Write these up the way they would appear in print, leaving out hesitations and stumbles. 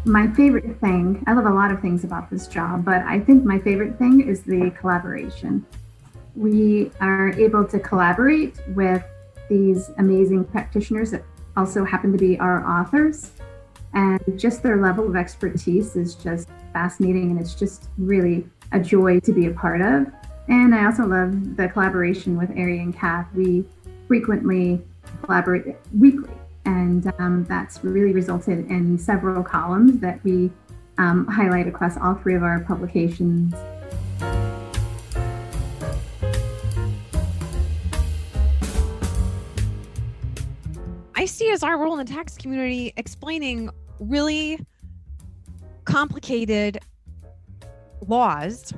My favorite thing, I love a lot of things about this job, but I think my favorite thing is the collaboration. We are able to collaborate with these amazing practitioners that also happen to be our authors. And just their level of expertise is just fascinating, and it's just really a joy to be a part of. And I also love the collaboration with Ari and Kath. We frequently collaborate weekly, and that's really resulted in several columns that we highlight across all three of our publications. I see as our role in the tax community explaining really complicated laws,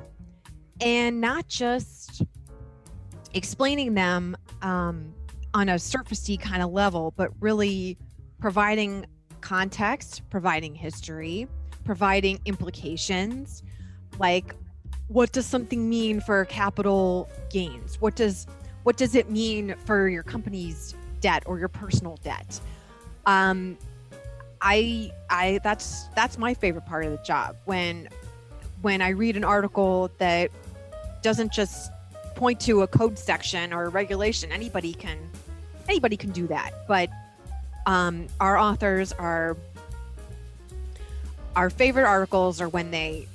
and not just explaining them on a surfacey kind of level, but really providing context, providing history, providing implications, like what does something mean for capital gains? What does it mean for your company's debt or your personal debt? That's my favorite part of the job. When I read an article that doesn't just point to a code section or a regulation, anybody can do that. But our authors our favorite articles are when they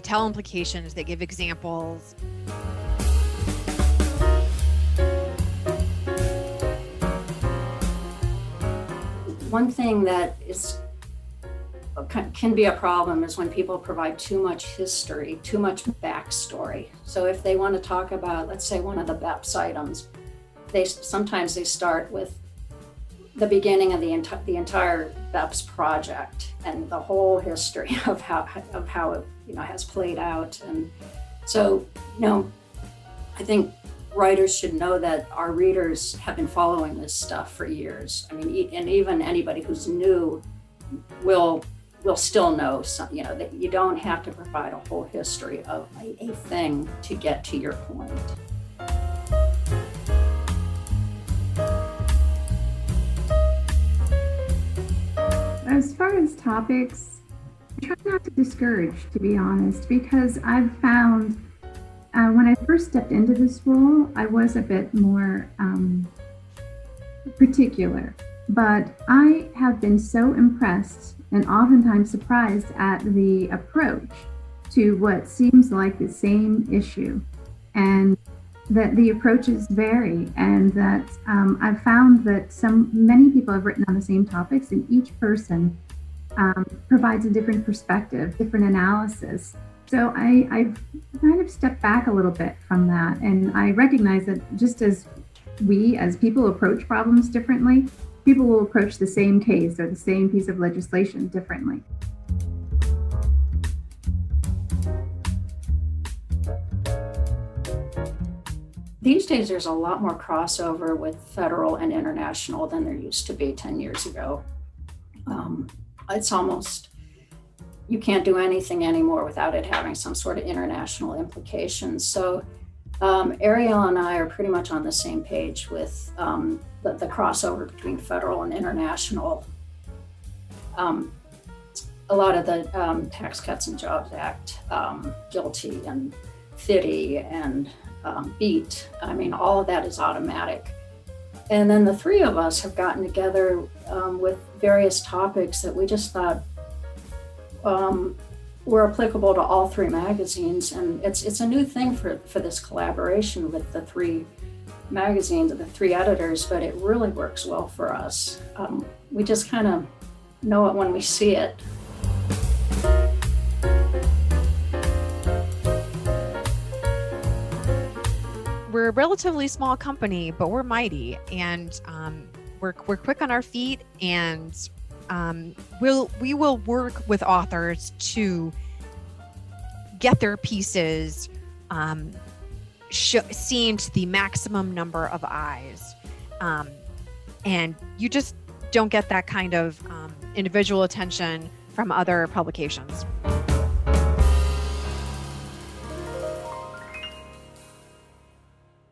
tell implications, they give examples. One thing that can be a problem is when people provide too much history, too much backstory. So if they want to talk about, let's say, one of the BEPS items, sometimes they start with the beginning of the entire BEPS project and the whole history of how it has played out. And so I think writers should know that our readers have been following this stuff for years. I mean, and even anybody who's new will still know that you don't have to provide a whole history of a thing to get to your point. As far as topics, I try not to discourage, to be honest, because I've found when I first stepped into this role, I was a bit more particular, but I have been so impressed and oftentimes surprised at the approach to what seems like the same issue, and that the approaches vary, and that I've found that many people have written on the same topics, and each person provides a different perspective, different analysis. So I've kind of stepped back a little bit from that, and I recognize that just as we as people approach problems differently, people will approach the same case or the same piece of legislation differently. These days, there's a lot more crossover with federal and international than there used to be 10 years ago. It's almost, you can't do anything anymore without it having some sort of international implications. So Ariel and I are pretty much on the same page with the crossover between federal and international. A lot of the Tax Cuts and Jobs Act, GILTI and FDII and BEAT, I mean, all of that is automatic. And then the three of us have gotten together with various topics that we just thought were applicable to all three magazines. And it's a new thing for this collaboration with the three magazines and the three editors, but it really works well for us. We just kind of know it when we see it. We're a relatively small company, but we're mighty, and we're quick on our feet, and we will work with authors to get their pieces seen to the maximum number of eyes, and you just don't get that kind of individual attention from other publications.